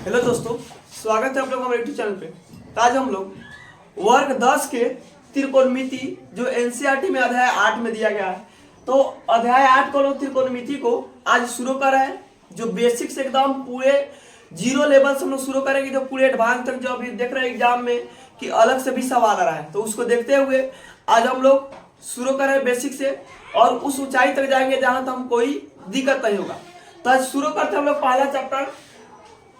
Hello दोस्तों, स्वागत है आप लोग हमारे यूट्यूब चैनल पे। तो आज हम लोग वर्ग 10 के त्रिकोणमिति जो एनसीईआरटी में अध्याय 8 में दिया गया है, तो अध्याय 8 को लोग त्रिकोणमिति को आज शुरू कर रहे हैं। जो बेसिक से एकदम पूरे जीरो लेवल से हम लोग शुरू करेंगे, जो पूरे एडवांस तक जो अभी देख रहे हैं एग्जाम में कि अलग से भी सवाल आ रहा है, तो उसको देखते हुए आज हम लोग शुरू कर रहे हैं बेसिक से और उस ऊंचाई तक जाएंगे जहां तक हम कोई दिक्कत नहीं होगा। तो आज शुरू करते हैं हम लोग पहला चैप्टर।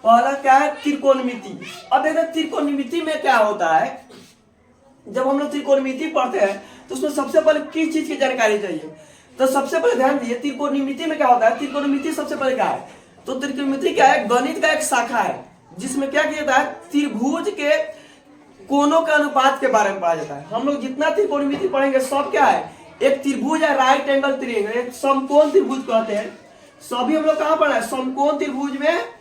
पहला क्या है? त्रिकोणमिति। अब देखते हैं त्रिकोणमिति में क्या होता है। जब हम लोग त्रिकोणमिति पढ़ते हैं तो उसमें सबसे पहले किस चीज की जानकारी चाहिए, तो सबसे पहले ध्यान दीजिए त्रिकोणमिति में क्या होता है। त्रिकोणमिति सबसे पहले क्या है, तो त्रिकोणमिति क्या है? गणित का एक शाखा है जिसमें क्या किया जाता है, त्रिभुज के कोनों के अनुपात के बारे में पढ़ा जाता है। हम लोग जितना त्रिकोणमिति पढ़ेंगे सब क्या है, एक त्रिभुज है, राइट एंगल ट्रायंगल, एक समकोण त्रिभुज कहते हैं। सभी हम लोग कहाँ पढ़ा है? समकोण त्रिभुज में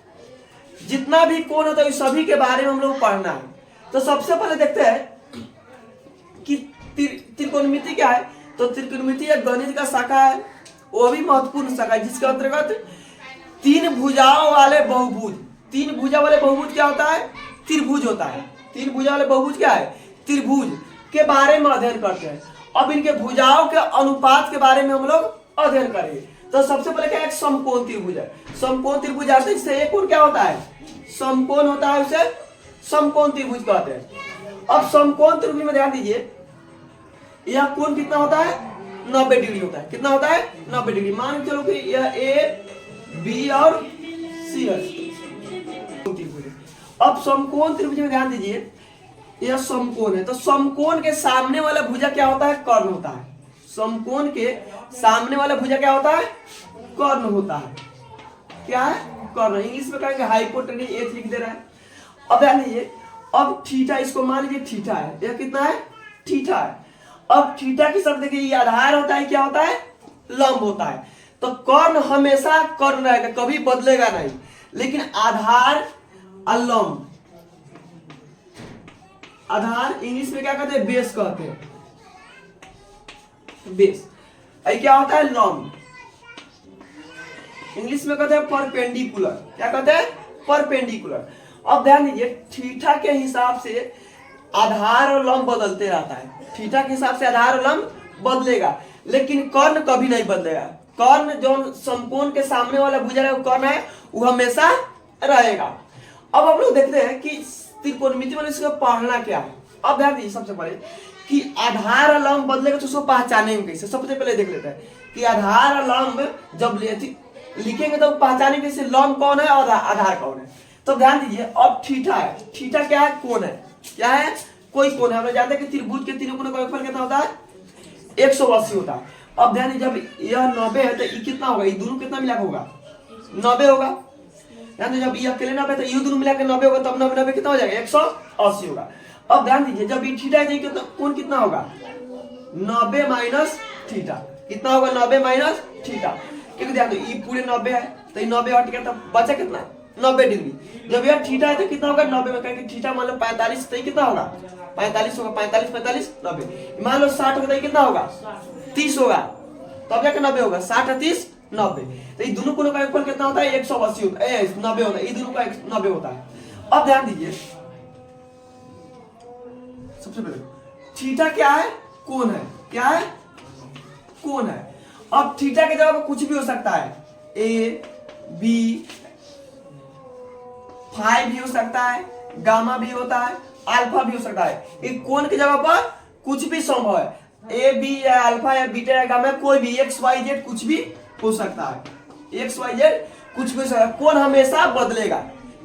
जितना भी कोण होता है सभी के बारे में हम लोग पढ़ना है। तो सबसे पहले देखते हैं कि त्रिकोणमिति क्या है। तो त्रिकोणमिति एक गणित का शाखा है, वो भी महत्वपूर्ण शाखा है, जिसके अंतर्गत तीन भुजाओं वाले बहुभुज। तीन भुजा वाले बहुभुज क्या होता है? त्रिभुज होता है। तीन भुजा वाले बहुभुज क्या है? त्रिभुज के बारे में अध्ययन करते हैं। अब इनके भुजाओं के अनुपात के बारे में हम लोग अध्ययन करेंगे। तो सबसे पहले क्या है? समकोण त्रिभुज है। समकोण त्रिभुज आते हैं जिससे एक कोण क्या होता है? समकोण होता है, उसे समकोण त्रिभुज कहते हैं। अब समकोण त्रिभुज में ध्यान दीजिए, यह कोण कितना होता है? 90 डिग्री होता है। कितना होता है? 90 डिग्री। मान के चलो कि यह ए, बी और सी है। अब समकोण त्रिभुज में ध्यान दीजिए, यह समकोण है, तो समकोण के सामने वाला भुजा क्या होता है? कर्ण होता है। समकोण के सामने वाला भुजा क्या होता है? कर्ण होता है। क्या है? कर्ण। इंग्लिश में कहेंगे हाइपोटेन्यूज, एच लिख दे रहा है। अब ध्यान दीजिए, अब थीटा, इसको मान लीजिए थीटा है, यह कितना है? थीटा है। अब थीटा की शब्द देखिए, ये आधार होता है, क्या होता है? लंब होता है। तो कर्ण हमेशा कर्ण रहेगा, कभी बदलेगा नहीं। लेकिन आधार और लंब, आधार इंग्लिश में क्या कहते हैं? बेस कहते हैं। बेस क्या होता है? लंब। इंग्लिश में कहते हैं परपेंडिकुलर। क्या कहते हैं? परपेंडिकुलर। अब ध्यान दीजिए, थीटा के हिसाब से आधार और लंब बदलते रहता है। थीटा के हिसाब से आधार और लंब बदलेगा, लेकिन कर्ण कभी नहीं बदलेगा। कर्ण जो समकोण के सामने वाला भुजा है, कर्ण है, वो हमेशा रहेगा। अब हम लोग देखते हैं कि त्रिकोणमिति में इसको पढ़ना क्या है। अब ध्यान दीजिए, सबसे पहले कि आधार और लंब बदलेगा तो उसको पहचानेंगे कैसे। सबसे पहले देख लेते हैं कि आधार और लंब जब लिखेंगे तो पहचानेंगे कैसे, लंब कौन है और आधार कौन है। तो ध्यान दीजिए, अब थीटा है। थीटा क्या है? कोण है। क्या है? कोई कोण है। हम लोग जानते हैं कि त्रिभुज के तीनों कोणों का योगफल कितना होता है? 180 होता है। अब ध्यान दीजिए, जब यह 90 है तो ये कितना होगा? ये दोनों कितना मिला होगा? 90 होगा। ध्यान दीजिए, जब ये अकेले 90 है तो ये दोनों मिला के 90 होगा, तब 90 कितना हो जाएगा? 180 होगा। अब ध्यान दीजिए, जब ये थीटा है तो कोण कितना होगा? 90 माइनस थीटा। कितना होगा? 90 माइनस थीटा। क्योंकि ध्यान दो, ये पूरे 90 है तो ये 90 हट गया, तब बचा कितना? 90 डिग्री। जब यह थीटा है तो कितना होगा? 90 में, क्योंकि थीटा मान लो 45 तो कितना होगा? 45 होगा। 45 45 90। मान लो 60 होगा तो कितना होगा? 30 होगा, तब जाकर 90 होगा। 60 30 90। तो ये दोनों कोणों का योगफल कितना होता है? 180 होता है, 90 होता है। ये दोनों का 90 होता है। अब ध्यान दीजिए, सबसे पहले थीटा क्या है? कोण है। क्या है? कोण है। अब थीटा की जगह कुछ भी हो सकता है, ए, बी, फाई भी हो सकता है, गामा भी होता है, अल्फा भी हो सकता है। एक कोण की जगह पर कुछ भी संभव है। ए, बी या अल्फा या बीटा या गामा, कोई भी एक्स वाई जेड कुछ भी हो सकता है। एक्स वाई जेड कुछ भी हो सकता है। कोण हमेशा बदलेगा,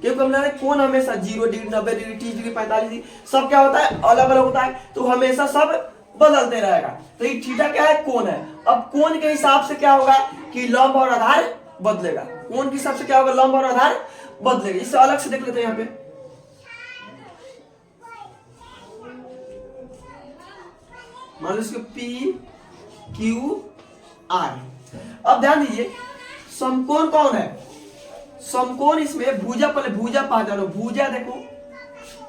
क्योंकि हमने कोण हमेशा 0 डिग्री, 90 डिग्री, 30 डिग्री, 45 डिग्री, सब क्या होता है? अलग अलग होता है, तो हमेशा सब बदलते रहेगा। तो ये थीटा क्या है? कोण है। अब कोण के हिसाब से क्या होगा कि लंब और आधार बदलेगा। कोण के हिसाब से क्या होगा? लंब और आधार बदलेगा। इससे अलग से देख लेते हैं। यहाँ पे मान लो इसको P Q R। अब ध्यान दीजिए, समकोण कौन है? समकोण, इसमें भुजा, पहले भुजा पहचानो। भुजा देखो,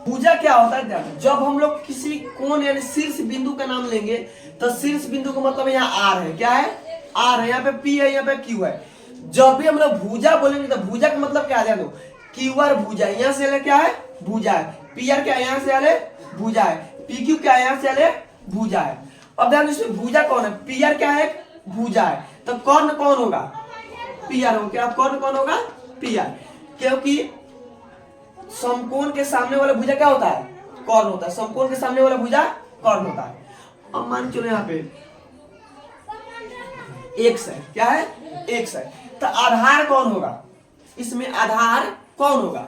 भुजा क्या होता है? जब हम लोग किसी कोण यानी शीर्ष बिंदु का नाम लेंगे तो शीर्ष बिंदु का मतलब यहाँ आर है। क्या है? आर है। यहाँ पे पी है, यहाँ पे क्यू है। जब भी हम लोग भुजा बोलेंगे तो भुजा का मतलब क्या है? क्यू आर भुजा, यहाँ से क्या है भुजा है, पी आर क्या यहाँ से आले भुजा है, पी क्यू क्या यहाँ से आले भुजा है। अब ध्यान इसमें भुजा कौन है, पी आर क्या है भुजा है, तो कर्ण कौन होगा पी आर हो, क्या कर्ण कौन होगा पी आर, क्योंकि समकोण के सामने वाला भुजा क्या होता है कर्ण होता है, समकोण के सामने वाला भुजा कर्ण होता है। अब मान चलो यहाँ पे एक्स है, क्या है एक्स है, तो आधार कौन होगा इसमें, आधार कौन होगा,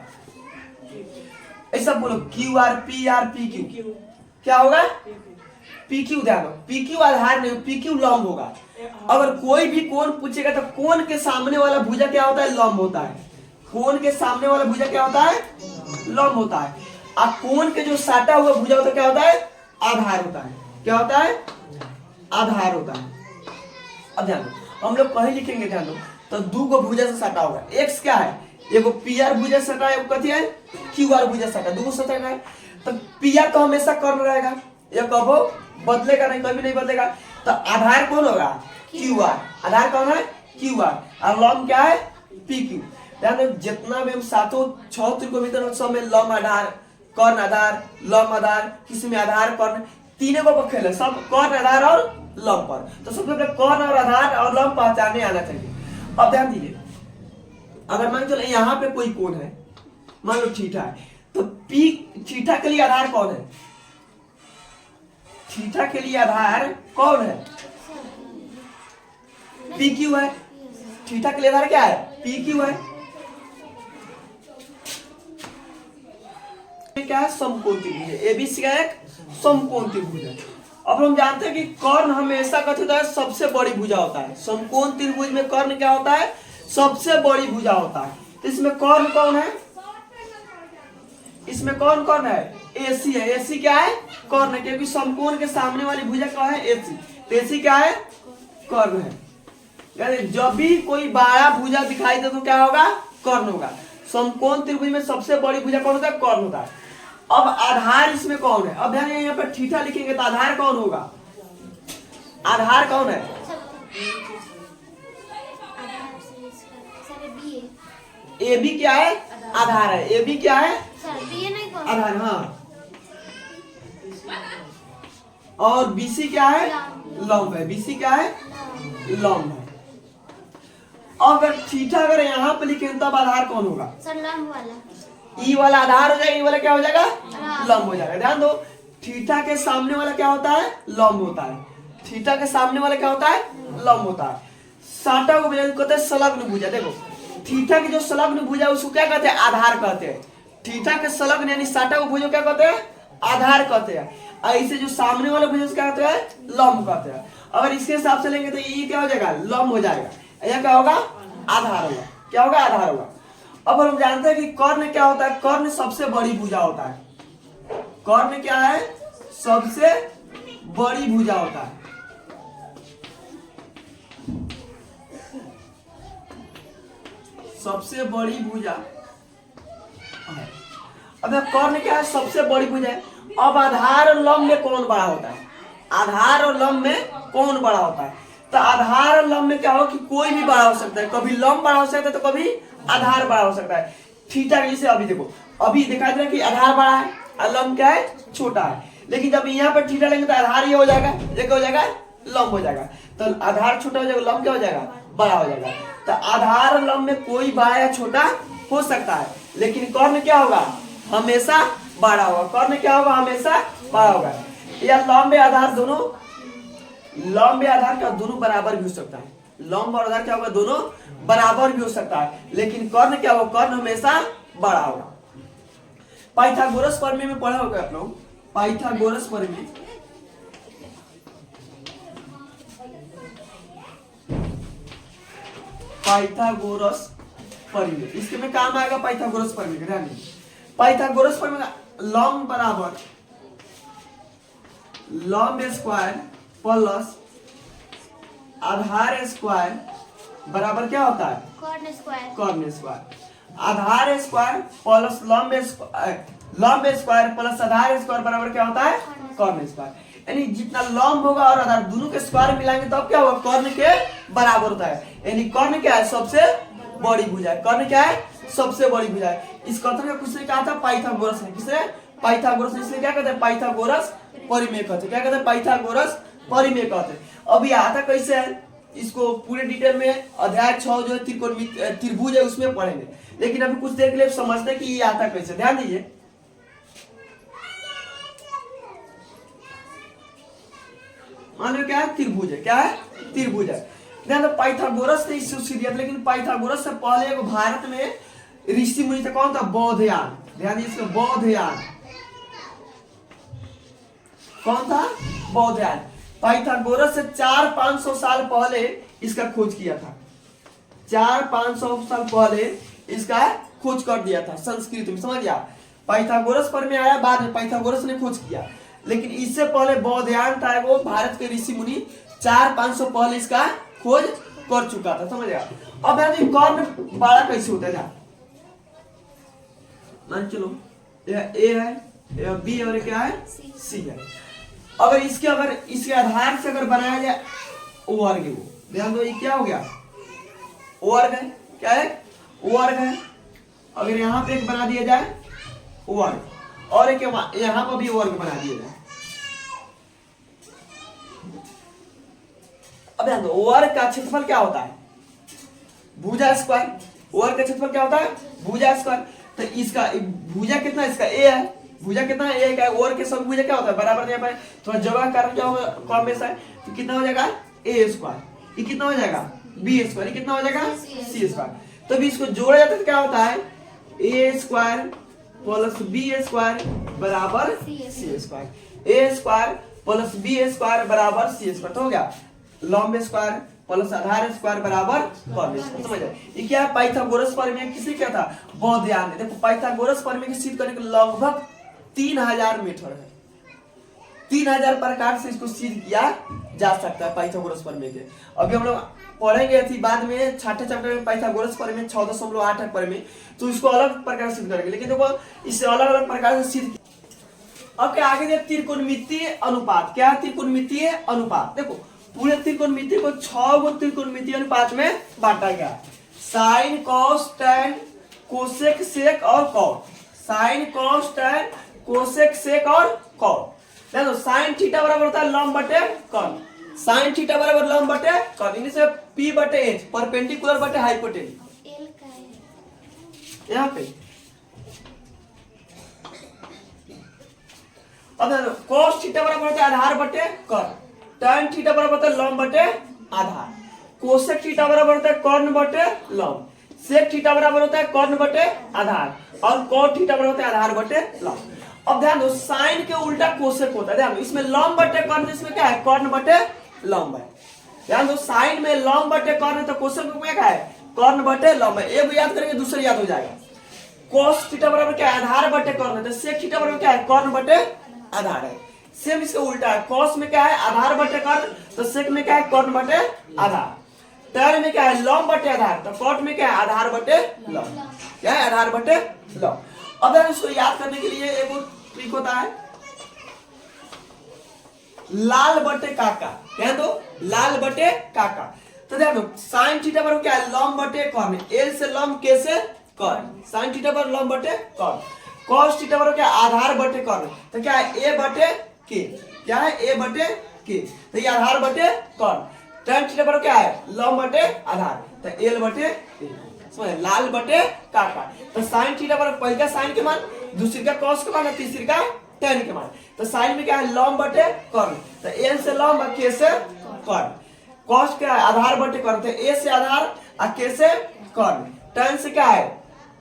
ऐसा बोलो Q R P R P Q, क्या होगा पी क्यू, ध्यान पी क्यू आधार नहीं, पी क्यू लंब होगा। अगर कोई भी कोण पूछेगा तो कोण के सामने वाला भुजा क्या होता है लंब होता है, कोण के सामने वाला भुजा क्या होता है लंब होता है, और कोण के जो साटा हुआ भुजा होता है क्या होता है आधार होता है, क्या होता है आधार होता है। अब ध्यान दो हम लोग कहीं लिखेंगे, ध्यान दो तो दो को भुजा से सटा होगा, एक्स क्या है एगो पी आर भुजा सटा है, कथी है क्यू आर भुजा सटा, दो सटा है, तो पी आर तो हमेशा कर्ण रहेगा, ये कबो बदलेगा नहीं, कभी नहीं बदलेगा, तो आधार कौन होगा क्यू आर, आधार कौन है क्यू आर, और लंब क्या है पी क्यू। ध्यान दो जितना भी हम सातों 6 त्रिकोणमिति सब में लंब आधार कर्ण आधार लंब आधार किसी में आधार कर्ण तीनों को खेले, सब कर्ण आधार और लंब पर, तो सबसे पहले कर्ण और आधार और लंब पहचानने आना चाहिए। अब ध्यान दीजिए अगर मान चलो यहाँ पे कोई कोण है, मान लो थीटा है, तो पी थीटा के लिए आधार कौन है, थीटा के लिए आधार कौन है पी क्यू है, थीटा के लिए आधार क्या है पी क्यू है, क्या है समकोण त्रिभुज है, एबीसी का एक समकोण त्रिभुज है। अब हम जानते हैं कि कर्ण हमेशा कथी होता है सबसे बड़ी भुजा होता है, समकोण त्रिभुज में कर्ण क्या होता है सबसे बड़ी भुजा होता है, तो इसमें कर्ण कौन है, इसमें कौन कौन है एसी है, एसी क्या है कर्ण है, क्योंकि समकोण के सामने वाली भुजा क्या है एसी, तो एसी क्या है कर्ण है, यानी जब भी कोई बड़ा भुजा दिखाई दे तो क्या होगा कर्ण होगा, समकोण त्रिभुज में सबसे बड़ी भुजा कौन होता है कर्ण होता है। अब आधार इसमें कौन है, अब ध्यान यहाँ पर थीटा लिखेंगे तो आधार कौन होगा, आधार कौन है ए बी क्या है आधार है, ए बी क्या है आधार, हाँ, और बीसी क्या है लंब है, बीसी क्या है लंब है। अगर थीटा अगर यहाँ पे लिखे तब आधार कौन होगा लंब वाला, ई वाला आधार हो जाएगा, ई वाला क्या हो जाएगा लंब हो जाएगा। ध्यान दो थीटा के सामने वाला क्या होता है लंब होता है, थीटा के सामने वाला क्या होता है लंब होता है। साटा को कहते हैं संलग्न भुजा, देखो थीटा की जो संलग्न भुजा उसको क्या कहते हैं आधार कहते हैं, थीटा के संलग्न यानी साटा को भुजा क्या कहते हैं आधार कहते हैं, ऐसे जो सामने वाला भुजा क्या कहते हैं लंब कहते हैं। अगर इसके हिसाब से लेंगे तो ये क्या हो जाएगा लंब हो जाएगा, यह क्या होगा आधार होगा, क्या होगा आधार होगा। अब हम जानते हैं कि कर्ण क्या होता है, कर्ण सबसे बड़ी भुजा होता है, कर्ण क्या है सबसे बड़ी भुजा होता है, सबसे बड़ी भुजा है। अब कर्ण क्या है सबसे बड़ी भुजा है। अब आधार और लंब में कौन बड़ा होता है, आधार और लंब में कौन बड़ा होता है, तो आधार और लंब में क्या हो कि कोई भी बड़ा हो सकता है, कभी लंब बड़ा हो सकता है तो कभी आधार बड़ा हो सकता है। थीटा के जैसे अभी देखो अभी दिखाई दे रहा है कि आधार बड़ा है और लंब क्या है छोटा है, लेकिन जब यहाँ पर थीटा लेंगे तो आधार ये हो जाएगा, ये क्या हो जाएगा लंब हो जाएगा, तो आधार छोटा हो जाएगा लंब क्या हो जाएगा बड़ा हो जाएगा। तो आधार और लंब में कोई बड़ा या छोटा हो सकता है, लेकिन कर्ण क्या होगा हमेशा बड़ा होगा, कर्ण क्या होगा हमेशा बड़ा होगा। या लंब या आधार दोनों, लंब या आधार क्या दोनों बराबर भी हो सकता है, लंब और आधार क्या होगा दोनों बराबर भी हो सकता है, लेकिन कर्ण क्या होगा कर्ण हमेशा बड़ा होगा। पाइथागोरस प्रमेय में पढ़ा होगा आप लोग, पाइथागोरस प्रमेय, पाइथागोरस प्रमेय इसके में काम आएगा पाइथागोरस प्रमेय। ध्यान दीजिए पाइथागोरस प्रमेय लंब बराबर लंब स्क्वायर प्लस आधार स्क्वायर बराबर क्या होता है कर्ण स्क्वायर, कर्ण स्क्वायर। आधार स्क्वायर प्लस लंब स्क्वायर प्लस आधार स्क्वायर बराबर क्या होता है कर्ण स्क्वायर। यानी जितना लंब होगा और आधार दोनों के स्क्वायर मिलाएंगे तब क्या होगा कर्ण के बराबर होता है, यानी कर्ण क्या है सबसे बड़ी भुजा है, कर्ण क्या है सबसे बड़ी भुजा है। इस कथन का किसने कहा था? पाइथागोरस ने। किसने? पाइथागोरस ने। इसलिए क्या कहते हैं? पाइथागोरस परिमेय कहते हैं। क्या कहते हैं? पाइथागोरस परिमेय कहते हैं। अब ये आता कैसे है इसको पूरे डिटेल में अध्याय 6 जो है त्रिभुज है उसमें पढ़ेंगे, लेकिन अभी कुछ देर के लिए समझते हैं कि ये आता कैसे। ध्यान दीजिए, मान लो क्या है? त्रिभुज है। क्या है? त्रिभुज है। ध्यान दो, पाइथागोरस ने इसको सीख दिया, लेकिन पाइथागोरस से पहले एक भारत में ऋषि मुनि था। कौन था? बौद्धयान। ध्यान दीजिए, बौद्धयान। कौन था? बौद्धयान। पाइथागोरस से 400-500 साल पहले इसका खोज किया था। 400-500 साल पहले इसका खोज कर दिया था संस्कृत में। समझ गया? पाइथागोरस पर में आया बाद में, पाइथागोरस ने खोज किया, लेकिन इससे पहले बौद्धयान था वो भारत के ऋषि मुनि 400-500 पहले इसका खोज कर चुका था। समझ गया? अब यानी कर्ण बड़ा कैसे होता है? मान चलो यह ए है, यह बी और क्या है? सी है। अगर इसके आधार से अगर बनाया जाए वर्ग, वो ध्यान दो, ये क्या हो गया? वर्ग है। क्या है? वर्ग है। अगर यहाँ पे एक बना दिया जाए वर्ग, और एक यहाँ पर भी वर्ग बना दिया जाए। अब ध्यान दो, वर्ग का क्षेत्रफल क्या होता है? भुजा स्क्वायर। वर्ग का क्षेत्रफल क्या होता है? भुजा स्क्वायर। तो इसका भुजा कितना है? इसका ए है। भुजा कितना है? ए का। वर्ग के सब भुजा क्या होता है? बराबर नहीं पाए, थोड़ा जगह कारण क्या होगा? कम में से, तो कितना हो जाएगा? A square. ये कितना हो जाएगा? B square. ये कितना हो जाएगा? C square. तो भी इसको जोड़ा जाता है तो क्या होता है? ए स्क्वायर प्लस बी स्क्वायर बराबर सी स्क्वायर। ए स्क्वायर प्लस बी स्क्वायर बराबर सी स्क्वायर। तो हो गया लंब स्क्वायर प्लस आधार स्क्वायर बराबर कर्ण स्क्वायर। समझ आए? ये क्या है? पाइथागोरस प्रमेय। किसे क्या था? बौद्धयान ने। देखो, पाइथागोरस प्रमेय को सिद्ध करने के लगभग 3000 मेथड है। 3000 प्रकार से इसको सिद्ध किया जा सकता है पाइथागोरस प्रमेय के। अभी हम लोग पढ़ेंगे थी बाद में छठे चैप्टर में पाइथागोरस प्रमेय 14.8 प्रमेय, तो इसको अलग प्रकार से सिद्ध करेंगे, लेकिन देखो इससे अलग अलग प्रकार से सिद्ध। अब क्या आगे? त्रिकोणमितीय अनुपात। क्या है? त्रिकोणमितीय अनुपात। देखो, पूरे त्रिकोणमिति को 6 गो त्रिकोणमितीय अनुपात में बांटा गया। Sine, cos, tan, cosec, sec और cot. Sine, cos, tan, cosec, sec और कॉट। देखो, साइन थीटा बराबर होता है लंब बटे कॉन। साइन थीटा बराबर लंब बटे कॉन। इंग्लिश में पी बटे एच, परपेंडिकुलर बटे हाइपोटेन्यूज। यहाँ पे अब cos थीटा बराबर होता है आधार बटे कर्ण। tan थीटा बराबर होता है लंब बटे आधार। कोसेक थीटा बराबर होता है कर्ण बटे लंब। सेक थीटा बराबर होता है कर्ण बटे आधार, और cot थीटा बराबर होता है आधार बटे लंब। अब ध्यान दो, साइन के उल्टा कोसेक होता है। ध्यान दो, इसमें लंब बटे कर्ण, इसमें क्या है? कर्ण बटे लंब है। ध्यान दो, साइन में लंब बटे कर्ण, तो कोसेक में क्या है? कर्ण बटे लंब है। एक याद करेंगे, दूसरा याद हो जाएगा। cos थीटा बराबर क्या है? आधार बटे कर्ण। तो sec थीटा बराबर क्या है? कर्ण बटे आधार है। सेम इसका उल्टा है, cos में क्या है? आधार बटे कर्ण, तो sec में क्या है? कर्ण बटे आधार। tan में क्या है? लंब बटे आधार, तो cot में क्या है? आधार बटे लंब। क्या है? आधार बटे लंब। अब इसको याद करने के लिए एक ट्रिक होता है, लाल बटे काका। क्या है? तो लाल बटे काका। तो देखो, sin थीटा बराबर क्या है? लंब बटे कर्ण। l से लंब, k से कर्ण। sin थीटा बराबर लंब बटे कर्ण। cos थीटा बराबर क्या? आधार बटे कर्ण। तो क्या है? a बटे k। क्या है? a बटे k। तो ये आधार बटे कर्ण। tan थीटा बराबर क्या है? लंब बटे आधार, तो l बटे a। समझ? लाल बटे काका। तो sin थीटा बराबर पहले का sin के मान, दूसरी का cos के मान, और तीसरी का tan के मान। तो sin में क्या है? लंब बटे कर्ण, तो l से लंब और k से कर्ण। cos क्या है? आधार बटे कर्ण, तो a से आधार और k से कर्ण। tan से क्या है?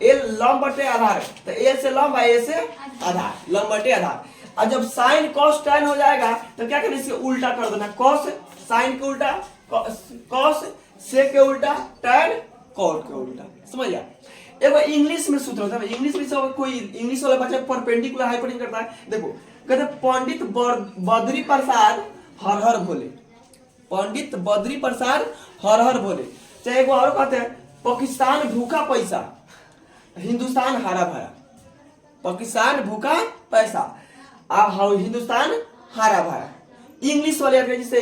l लंब बटे आधार, तो a से लंब और a से आधार, लंब बटे आधार। और जब साइन cos tan हो जाएगा तो क्या करना? इसके उल्टा कर देना। cos साइन के उल्टा, cos sec के उल्टा, tan cot के उल्टा। समझ गया? एक इंग्लिश में सूत्र होता है। इंग्लिश में सब कोई इंग्लिश वाला बच्चा परपेंडिकुलर हाइपोटेन्यूज करता है। देखो, कहते पंडित बद्री प्रसाद हर हर भोले। पंडित बद्री प्रसाद हर हर भोले। चाहे एक और कहते हैं, पाकिस्तान भूखा पैसा, हिंदुस्तान हरा भरा। पाकिस्तान भूखा पैसा, हिंदुस्तान हरा भरा। इंग्लिश वाले जैसे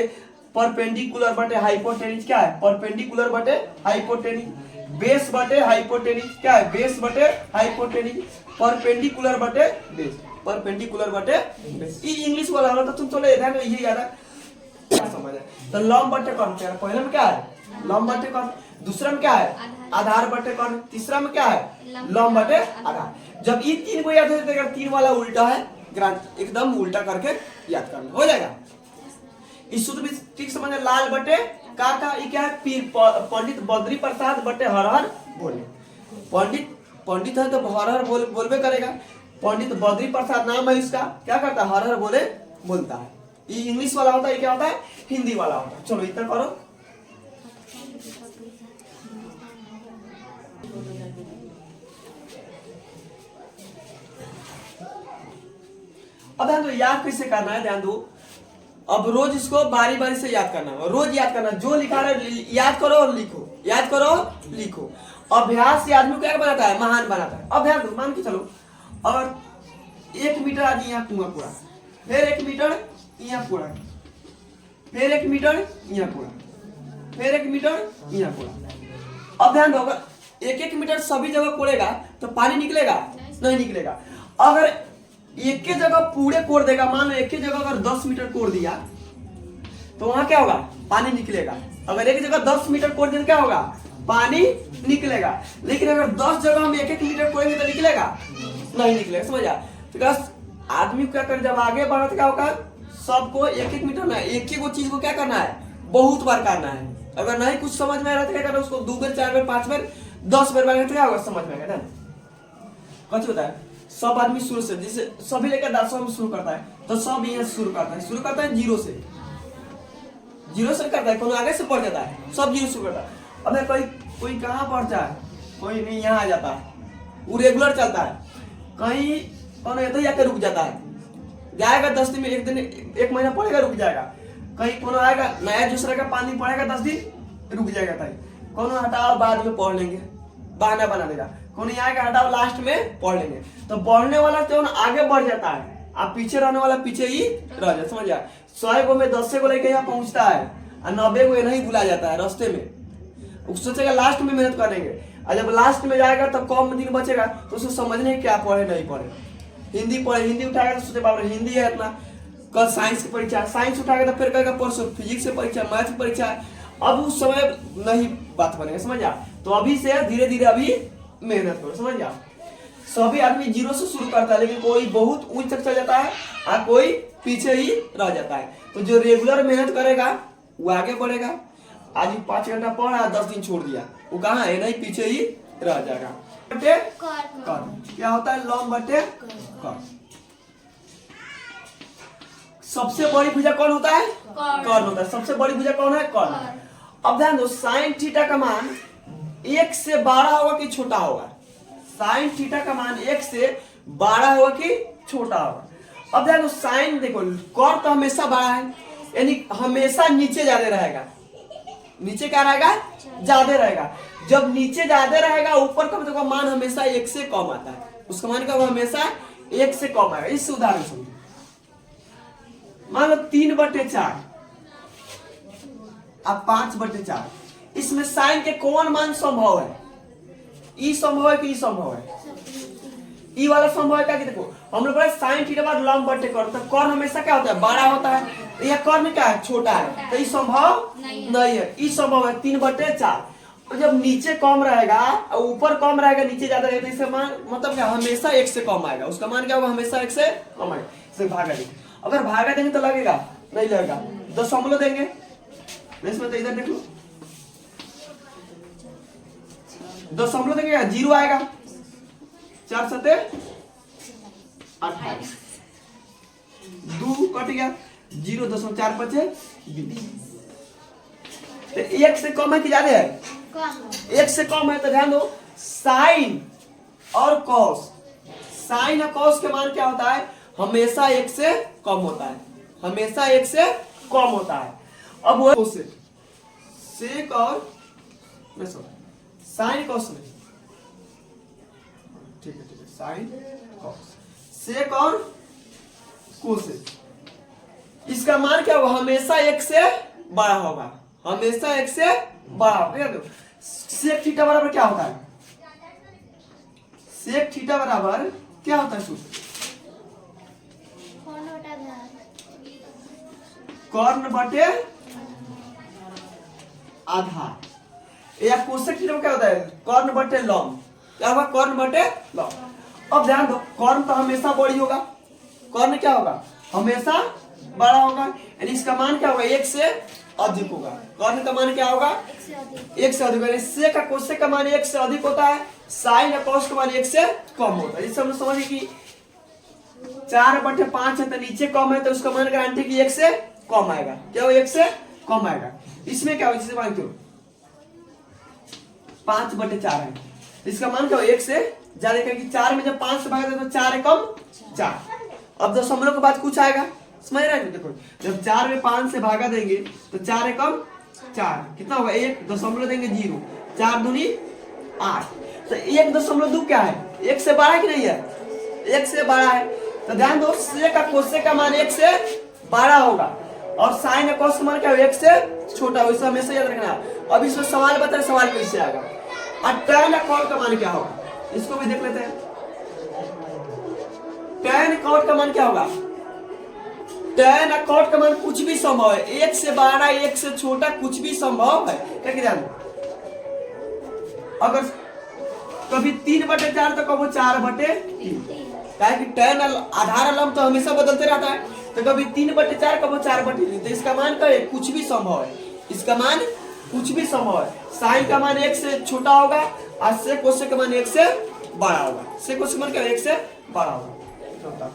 परपेंडिकुलर बटे हाइपोटेन्यूज। क्या है? परपेंडिकुलर बटे हाइपोटेन्यूज। बेस बटे हाइपोटेनिस, क्या है बेस बटे हाइपोटेनिस, परपेंडिकुलर बटे बेस, परपेंडिकुलर बटे बेस। ये इंग्लिश वाला होला तो तुम चलो ध्यान में ये याद है क्या समझ है। तो लंब बटे कौन क्या है, पहले में क्या है लंब बटे कौन, दूसरा में क्या है आधार बटे कौन, तीसरा में क्या है लंब बटे आधार। जब ये तीन को याद हो जाएगा, तीन वाला उल्टा है, एकदम उल्टा करके याद करना हो जाएगा। इस सूत्र भी ठीक समझ, लाल बटे का ये क्या है पीर, पंडित बद्री प्रसाद बटे हरहर बोले। पंडित है तो हरहर बोलबे करेगा, पंडित बद्री प्रसाद नाम है इसका, क्या करता है हरहर बोले बोलता है। ये इंग्लिश वाला होता है, क्या होता है हिंदी वाला होता है। चलो इतना करो। अब ध्यान दो याद कैसे करना है, ध्यान दो। अब रोज इसको बारी बारी से याद करना है, रोज याद करना, जो लिखा है याद करो और लिखो, याद करो लिखो। अभ्यास से आदमी को क्या बनाता है महान बनाता है। अब ध्यान दो, मान के चलो और 1 मीटर आदमी यहाँ कुआं पूरा, फिर 1 मीटर यहाँ पूरा, फिर 1 मीटर यहाँ पूरा, फिर 1 मीटर यहाँ पूरा। अब ध्यान दो, अगर 1-1 मीटर सभी जगह कोड़ेगा तो पानी निकलेगा नहीं निकलेगा। अगर एक के जगह पूरे कोड़ देगा, मान लो एक के जगह अगर 10 मीटर कोड़ दिया तो वहां क्या होगा पानी निकलेगा। अगर एक जगह 10 मीटर कोड़ दिया तो क्या होगा पानी निकलेगा। लेकिन अगर 10 जगह हम 1-1 मीटर कोड़ेंगे तो निकलेगा नहीं निकलेगा, समझा। तो आदमी क्या कर जब आगे बढ़ा तो क्या होगा सबको 1-1 मीटर ना, एक ही चीज को क्या करना है बहुत बार करना है। अगर नहीं कुछ समझ में आ रहा तो क्या करना उसको 2 बार 4 बार 5 बार 10 बार तो क्या होगा समझ में आएगा। कुछ होता है सब आदमी शुरू से, जैसे सभी लेकर 10 में शुरू करता है तो सब यहाँ शुरू करता है 0 से, 0 से करता है, कोई आगे से पढ़ जाता है, सब 0 शुरू करता है। अब कोई कहाँ पढ़ता है, कोई नहीं यहाँ आ जाता है, वो रेगुलर चलता है, कहीं कौन तो आके रुक जाता है, जाएगा 10 दिन में, 1 दिन 1 महीना पढ़ेगा रुक जाएगा, कहीं कौन आएगा नया दूसरा का पानी पढ़ेगा 10 दिन रुक जाएगा, कहीं कौन हटाओ बाद में पढ़ लेंगे बहाना बना देगा, कौन आएगा हटाओ लास्ट में पढ़ लेंगे। तो बढ़ने वाला तो आगे बढ़ जाता है, अब पीछे रहने वाला पीछे ही रह जाता, समझ जाए। 100 को में 10 को लेके यहाँ पहुंचता है और 90 को नहीं भुला जाता है रास्ते में, उसको सोचेगा लास्ट में मेहनत करेंगे, और जब लास्ट में जाएगा तब कम दिन बचेगा तो उसको समझने क्या पढ़े नहीं पढ़े। हिंदी पढ़े, हिंदी उठाएगा तो सोचे बाप रे हिंदी है इतना, कल साइंस की परीक्षा, साइंस उठाएगा तो फिर कहेगा परसों फिजिक्स की परीक्षा, मैथ की परीक्षा। अब उस समय नहीं बात बनेगा, समझ जा। तो अभी से धीरे धीरे अभी मेहनत करो, समझ जा। सभी आदमी 0 से शुरू करता है, लेकिन कोई बहुत ऊंच तक चल जाता है और कोई पीछे ही रह जाता है। तो जो रेगुलर मेहनत करेगा वो आगे बढ़ेगा। आज 5 घंटा पढ़ा 10 दिन छोड़ दिया, वो कहाँ है नहीं पीछे ही रह जाएगा। बटे कर्ण क्या होता है लंब बटे कर्ण। सबसे बड़ी भुजा कौन होता है कर्ण होता है, सबसे बड़ी भुजा कौन है कर्ण। अब ध्यान दो साइन थीटा का मान 1 से 12 होगा कि छोटा होगा, साइन थीटा का मान 1 से 12 होगा कि छोटा होगा। अब देखो साइन देखो कर्ण तो हमेशा बड़ा है, यानी हमेशा नीचे ज्यादा रहेगा, नीचे क्या रहेगा ज्यादा रहेगा। जब नीचे ज्यादा रहेगा ऊपर का देखो मान हमेशा 1 से कम आता है, उसका मान क्या हमेशा 1 से कम आएगा। इस उदाहरण समझो, मान लो 3/4 अब 5/4, इसमें साइन के कौन मान संभव है, ई संभव है कि ई संभव है, ई वाला संभव है क्या कि देखो हम लोग साइन थीटा बाद लंब बटे कर्ण, तो कर्ण हमेशा क्या होता है बड़ा होता है, यह कर्ण क्या है छोटा है, तो ई संभव नहीं है। ई संभव है 3/4। और जब नीचे कम रहेगा और ऊपर कम रहेगा नीचे ज्यादा रहेगा, इसका मान मतलब क्या हमेशा 1 से कम आएगा, उसका मान क्या होगा हमेशा 1 से कम आएगा। इसे भागा देंगे, अगर भागा देंगे तो लगेगा नहीं लगेगा, दशमलव देंगे इसमें तो इधर देख लो दशमलव देंगे 0 आएगा, 4 सते 28, 2 कट गया 0.4 बचे 20। 1 से कम है कि ज्यादा है, 1 से कम है। तो ध्यान दो साइन और कॉस, साइन और कॉस के मान क्या होता है हमेशा 1 से कम होता है, हमेशा 1 से कम होता है। अब वो सेक और साइन कॉस में ठीक है साइन कॉस, सेक और कोसेक, इसका मान क्या होगा हमेशा 1 से बड़ा होगा, हमेशा 1 से बड़ा होगा। सेक थीटा बराबर क्या होता है? सेक थीटा बराबर क्या होता है सूत्र? कर्ण बटे आधार। या कोसेक थीटा में क्या होता है? कर्ण बटे लंब। क्या होगा? कर्ण बटे लंब। अब ध्यान दो, कर्ण तो हमेशा बड़ी होगा, कर्ण क्या होगा? हमेशा बड़ा होगा, यानी इसका मान क्या होगा? 1 से अधिक होगा। कर्ण का मान क्या होगा? 1 से अधिक। सेक का कोसेक का मान 1 से अधिक होता है, साइन और कॉस का मान 1 से कम होता है। जिससे हम समझे कि 4/5 है तो नीचे कम है, तो उसका मान गारंटी की 1 से कम आएगा। क्या हो? 1 से कम आएगा। इसमें क्या हो? जिसे मान क्यों 5/4 है, इसका मान क्या हो? 1 से ज्यादा, क्योंकि 4 में जब 5 से भागा तो 4 एकम 4। अब दशमलव के बाद कुछ आएगा, समझ रहे हैं? देखो, जब 4 में 5 से भागा देंगे तो 4 एकम 4, कितना होगा? 1 दशमलव देंगे 0, 4 दूनी 8, तो 1.2 क्या है? 1 से बड़ा कि नहीं है? 1 से बड़ा है। तो ध्यान दो, सेक का कोसेक का मान 1 से बड़ा होगा, और साइन और कॉस का मान क्या हो? 1 से छोटा हो। इसे हमेशा याद रखना। अब इसमें सवाल बता रहे, सवाल कैसे आएगा? और tan और cot का मान क्या होगा? इसको भी देख लेते हैं। tan cot का मान क्या होगा? tan और cot का मान कुछ भी संभव है, 1 से बड़ा 1 से छोटा कुछ भी संभव है। क्या ध्यान, अगर कभी 3/4 तो कभी 4/3, क्या कि tan आधार लंब तो हमेशा बदलते रहता है, तो कभी 3/4 कभी 4/3, तो इसका मान क्या है? कुछ भी संभव है। इसका मान कुछ भी संभव है। साइन का मान 1 से छोटा होगा, और सेक कोसेक का मान 1 से बड़ा होगा। सेक कोसेक का मान क्या? 1 से बड़ा होगा।